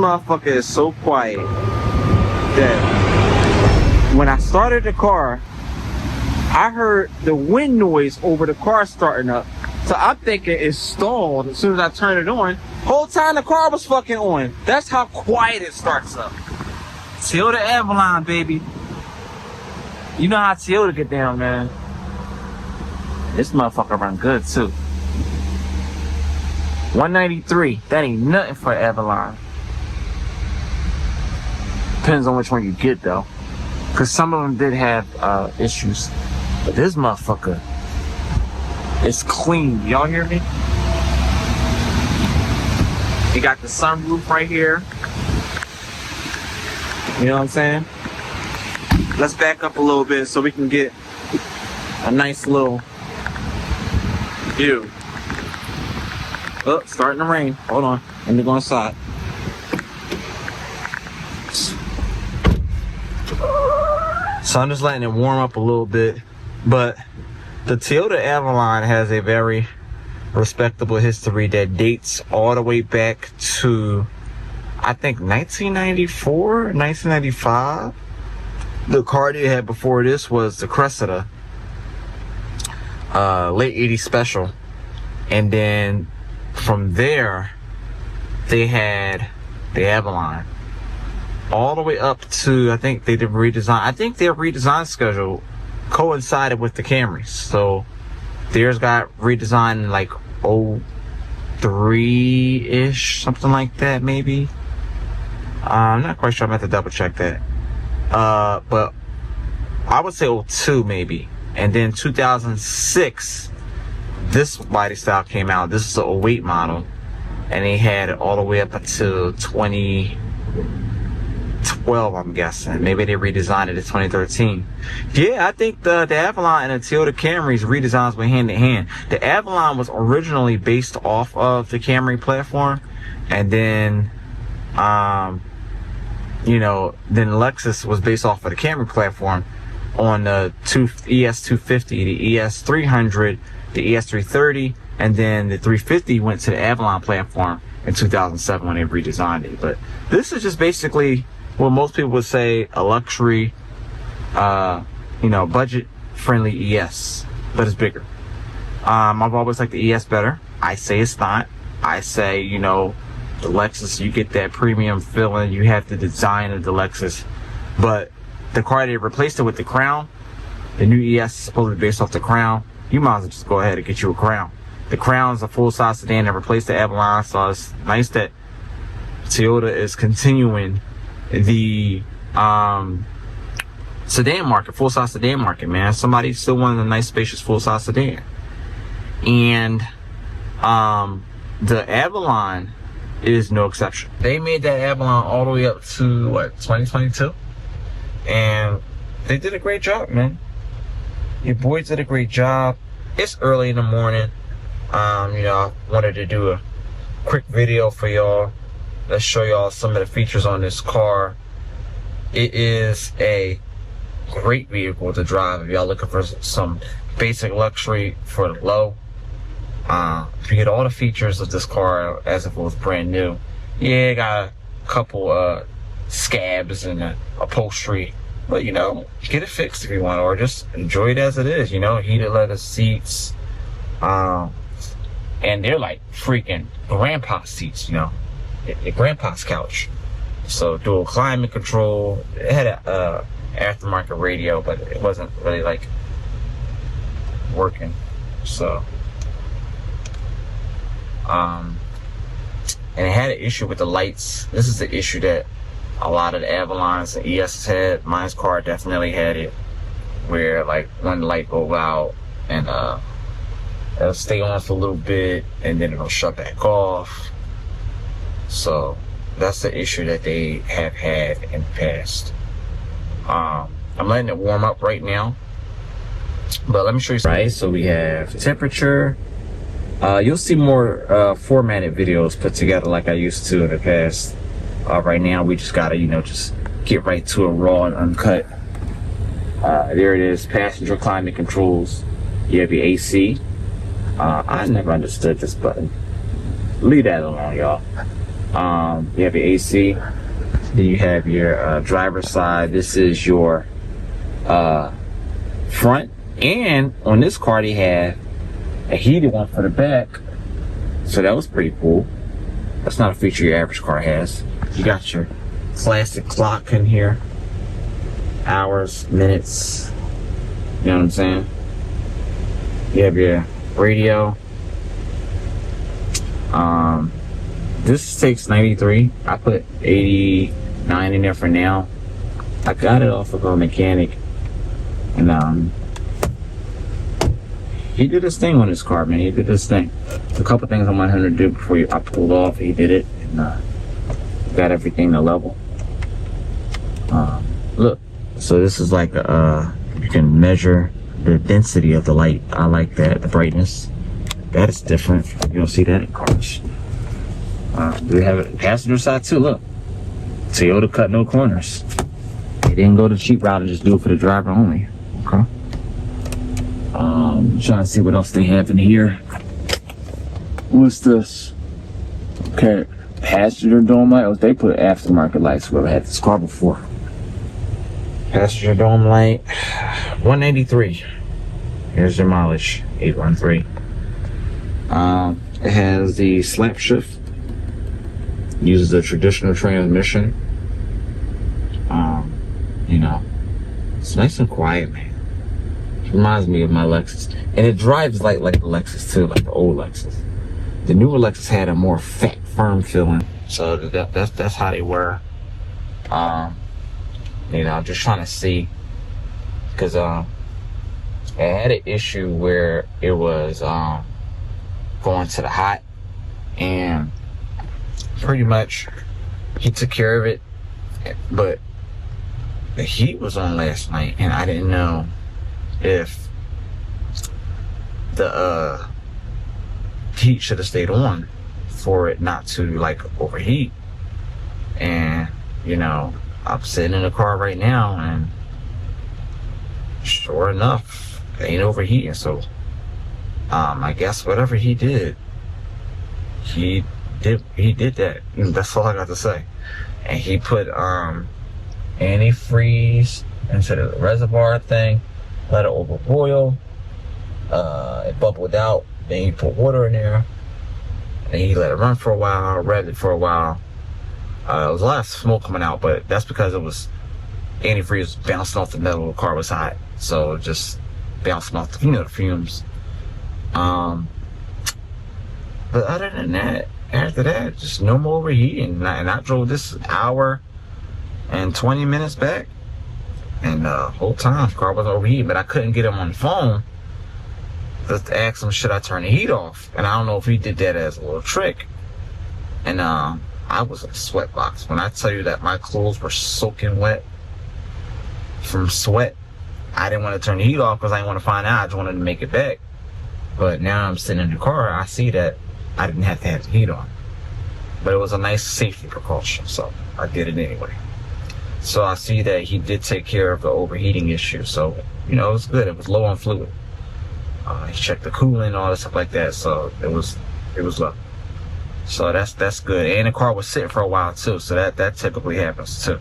motherfucker is so quiet that when I started the car, I heard the wind noise over the car starting up. So I'm thinking it's stalled as soon as I turn it on. Whole time the car was fucking on. That's how quiet it starts up. Toyota Avalon, baby. You know how Toyota get down, man. This motherfucker run good too. 193. That ain't nothing for Avalon. Depends on which one you get though. Cause some of them did have issues. But this motherfucker is clean. Y'all hear me? You got the sunroof right here. You know what I'm saying? Let's back up a little bit so we can get a nice little view. Oh, starting to rain. Hold on. Let me go inside. So I'm just letting it warm up a little bit. But the Toyota Avalon has a very respectable history that dates all the way back to, I think, 1994, 1995. The car they had before this was the Cressida, late 80s special. And then from there, they had the Avalon. All the way up to, I think they did redesign. I think their redesign schedule coincided with the Camrys. So theirs got redesigned in like 03-ish, something like that, maybe. I'm not quite sure. I'm going to have to double check that. But I would say 02 maybe. And then 2006, this body style came out. This is the 08 model. And they had it all the way up until 2012, I'm guessing. Maybe they redesigned it in 2013. Yeah, I think the Avalon and the Toyota Camry's redesigns went hand in hand. The Avalon was originally based off of the Camry platform. And then, you know, then Lexus was based off of the Camry platform on the ES250, the ES300, the ES330, and then the 350 went to the Avalon platform in 2007 when they redesigned it. But this is just basically what most people would say a luxury, you know, budget-friendly ES, but it's bigger. I've always liked the ES better. I say it's not. I say, you know, the Lexus, you get that premium feeling. You have the design of the Lexus. But the car they replaced it with, the Crown, the new ES is supposed to be based off the Crown. You might as well just go ahead and get you a Crown. The Crown's a full-size sedan that replaced the Avalon, so it's nice that Toyota is continuing the sedan market, full-size sedan market, man. Somebody still wanted a nice, spacious, full-size sedan. And the Avalon is no exception. They made that Avalon all the way up to, what, 2022? And they did a great job, man. Your boys did a great job. It's early in the morning. You know, I wanted to do a quick video for y'all. Let's show y'all some of the features on this car. It is a great vehicle to drive if y'all looking for some basic luxury for the low. You get all the features of this car as if it was brand new. Yeah, it got a couple scabs and upholstery, but you know, get it fixed if you want, or just enjoy it as it is. You know, heated leather seats, and they're like freaking grandpa seats. You know, your grandpa's couch. So dual climate control. It had a aftermarket radio, but it wasn't really like working. So. And it had an issue with the lights. This is the issue that a lot of the Avalons and ES had. Mine's car definitely had it, where like one light go out and it'll stay on for a little bit and then it'll shut back off. So that's the issue that they have had in the past. I'm letting it warm up right now, but let me show you. Right, so we have temperature. You'll see more formatted videos put together like I used to in the past. Right now we just gotta, you know, just get right to it, raw and uncut. There it is, passenger climate controls. You have your AC. I never understood this button. Leave that alone, y'all. You have your AC. Then you have your driver's side. This is your front. And on this car, they have a heated one for the back. So that was pretty cool. That's not a feature your average car has. You got your classic clock in here. Hours, minutes. You know what I'm saying? You have your radio. This takes 93. I put 89 in there for now. I got it off of a mechanic, and he did his thing on this car, man. He did his thing. A couple things I wanted him to do before I pulled off. He did it, and got everything to level. Look, so this is like you can measure the density of the light. I like that, the brightness. That is different. You don't see that in cars. We have it passenger side too. Look, Toyota cut no corners. They didn't go the cheap route and just do it for the driver only. Okay. Trying to see what else they have in here. What's this? Okay, passenger dome light. Oh, they put aftermarket lights. Whoever had this car before. Passenger dome light, 183. Here's your mileage, 813. It has the slap shift. Uses a traditional transmission. You know, it's nice and quiet, man. It reminds me of my Lexus, and it drives like the Lexus too, like the old Lexus. The newer Lexus had a more fat, firm feeling, so that's how they were. You know, I'm just trying to see, because it had an issue where it was going to the hot, and pretty much he took care of it, but the heat was on last night, and I didn't know if the heat should have stayed on for it not to like overheat. And you know, I'm sitting in the car right now, and sure enough, it ain't overheating. So I guess whatever he did that. That's all I got to say. And he put antifreeze into the reservoir thing, let it overboil, it bubbled out, then he put water in there, and he let it run for a while, revved it for a while. There was a lot of smoke coming out, but that's because it was antifreeze was bouncing off the metal. The car was hot, so just bouncing off the, the fumes. But other than that, after that, just no more overheating. And I drove this hour and 20 minutes back, and the whole time the car wasn't overheating. But I couldn't get him on the phone just to ask him, should I turn the heat off? And I don't know if he did that as a little trick. And I was in a sweat box. When I tell you that my clothes were soaking wet from sweat, I didn't want to turn the heat off because I didn't want to find out. I just wanted to make it back. But now I'm sitting in the car, I see that I didn't have to have the heat on. But it was a nice safety precaution, so I did it anyway. So I see that he did take care of the overheating issue. So, it was good. It was low on fluid. He checked the coolant and all that stuff like that. So it was low. So that's good. And the car was sitting for a while too. So that typically happens too.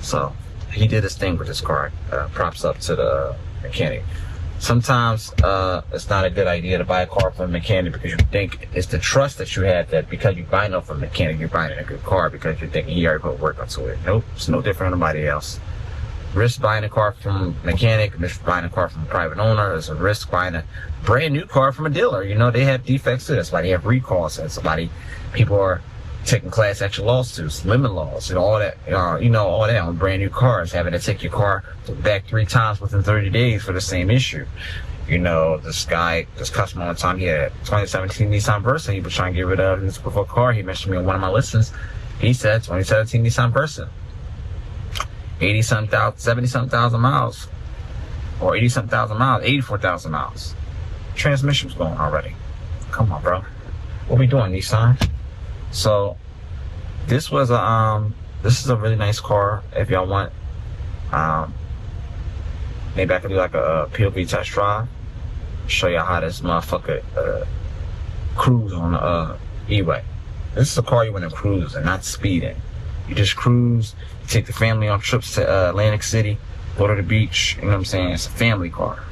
So he did his thing with his car. Props up to the mechanic. Sometimes it's not a good idea to buy a car from a mechanic because you think it's the trust that you have that because you're buying it from a mechanic, you're buying a good car because you're thinking he already put work into it. Nope, it's no different than anybody else. Risk buying a car from a mechanic, risk buying a car from a private owner, is a risk buying a brand new car from a dealer. They have defects too. That's why they have recalls. People are taking class action lawsuits, lemon laws, all that. All that on brand new cars, having to take your car back 3 times within 30 days for the same issue. This customer one time, he had a 2017 Nissan Versa. He was trying to get rid of this before car. He mentioned me on one of my listings. He said 2017 Nissan Versa, 70-something thousand miles, or 80-something thousand miles, 84,000 miles. Transmission was going already. Come on, bro. What we doing, Nissan? So this is a really nice car. If y'all want, maybe I could do like a POV test drive, show y'all how this motherfucker cruise on the E-way. This is a car you want to cruise and not speed in. You just cruise, you take the family on trips to Atlantic City, go to the beach, you know what I'm saying? It's a family car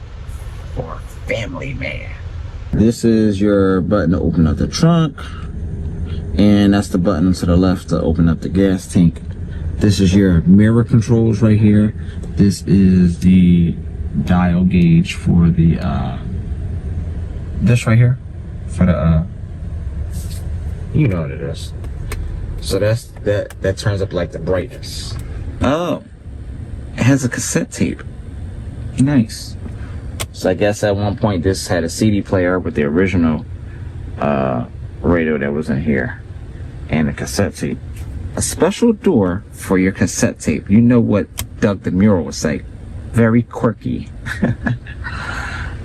for a family man. This is your button to open up the trunk, and that's the button to the left to open up the gas tank. This is your mirror controls right here. This is the dial gauge for the this right here for the you know what it is. So that turns up like the brightness. Oh, it has a cassette tape. Nice. So I guess at one point this had a CD player with the original radio that was in here and a cassette tape. A special door for your cassette tape. You know what Doug the Mural would say. Very quirky.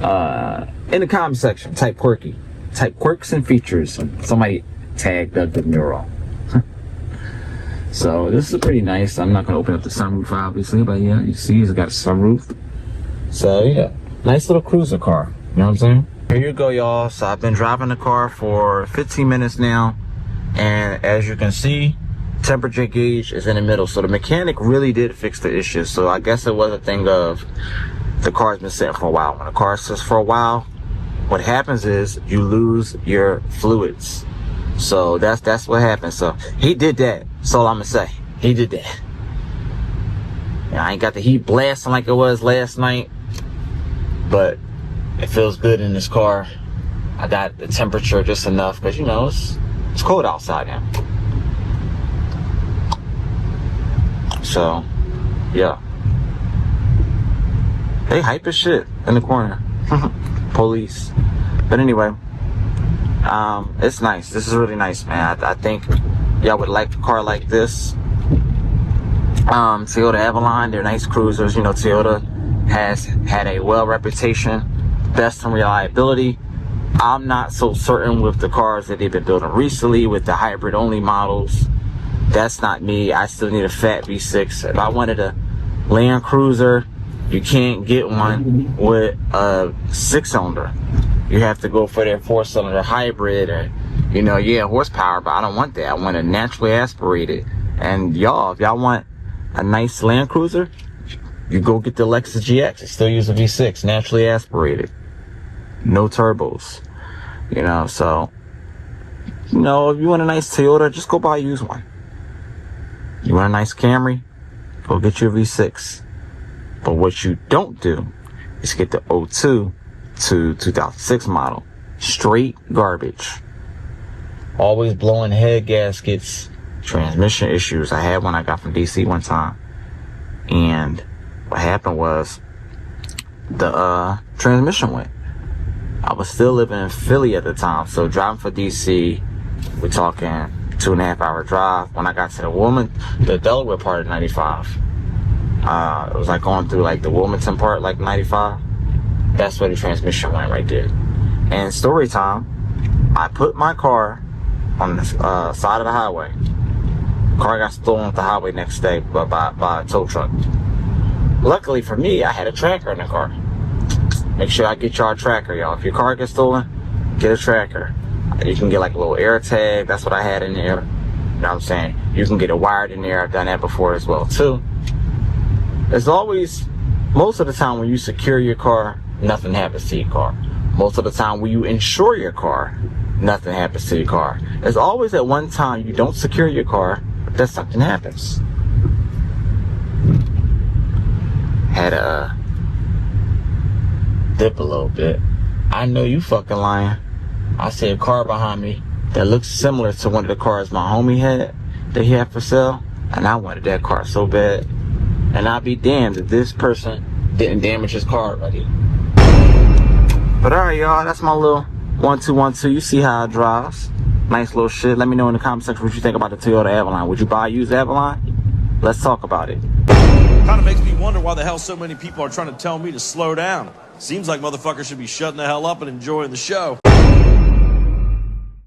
In the comment section, type quirky. Type quirks and features. Somebody tag Doug the Mural. So this is pretty nice. I'm not going to open up the sunroof obviously, but yeah, you see it's got a sunroof. So yeah, nice little cruiser car. You know what I'm saying? Here you go, y'all. So I've been driving the car for 15 minutes now. And as you can see, temperature gauge is in the middle. So the mechanic really did fix the issue. So I guess it was a thing of the car's been sitting for a while. When a car sits for a while, what happens is you lose your fluids. So that's what happens. So he did that. That's all I'm gonna say. He did that. Yeah, I ain't got the heat blasting like it was last night, but it feels good in this car. I got the temperature just enough because, you know, it's cold outside now. So yeah, they hype as shit in the corner. Police. But anyway, it's nice. This is really nice, man. I think y'all would like a car like this. Toyota Avalon, they're nice cruisers. You know, Toyota has had a well reputation, best in reliability. I'm not so certain with the cars that they've been building recently with the hybrid only models. That's not me. I still need a fat V6. If I wanted a Land Cruiser, you can't get one with a 6-cylinder. You have to go for their 4-cylinder hybrid, or, you know, yeah, horsepower, but I don't want that. I want a naturally aspirated. And y'all, if y'all want a nice Land Cruiser, you go get the Lexus GX. It still use a V6, naturally aspirated, no turbos. You know, so, you know, if you want a nice Toyota, just go buy a used one. You want a nice Camry, go get your V6. But what you don't do is get the 02 to 2006 model. Straight garbage. Always blowing head gaskets, transmission issues. I had one I got from DC one time. And what happened was the transmission went. I was still living in Philly at the time, so driving for DC, we're talking 2.5 hour drive. When I got to the Delaware part of 95, it was like going through like the Wilmington part, like 95. That's where the transmission went right there. And story time, I put my car on the side of the highway. Car got stolen off the highway next day by a tow truck. Luckily for me, I had a tracker in the car. Make sure I get y'all a tracker, y'all. If your car gets stolen, get a tracker. You can get like a little air tag. That's what I had in there. You know what I'm saying? You can get it wired in there. I've done that before as well too. There's always, most of the time when you secure your car, nothing happens to your car. Most of the time when you insure your car, nothing happens to your car. There's always at one time you don't secure your car, but then something happens. Had a dip a little bit. I know you fucking lying. I see a car behind me that looks similar to one of the cars my homie had that he had for sale, and I wanted that car so bad. And I'd be damned if this person didn't damage his car already. But alright, y'all, that's my little 1212. You see how it drives. Nice little shit. Let me know in the comment section what you think about the Toyota Avalon. Would you buy a used Avalon? Let's talk about it. Kind of makes me wonder why the hell so many people are trying to tell me to slow down. Seems like motherfuckers should be shutting the hell up and enjoying the show.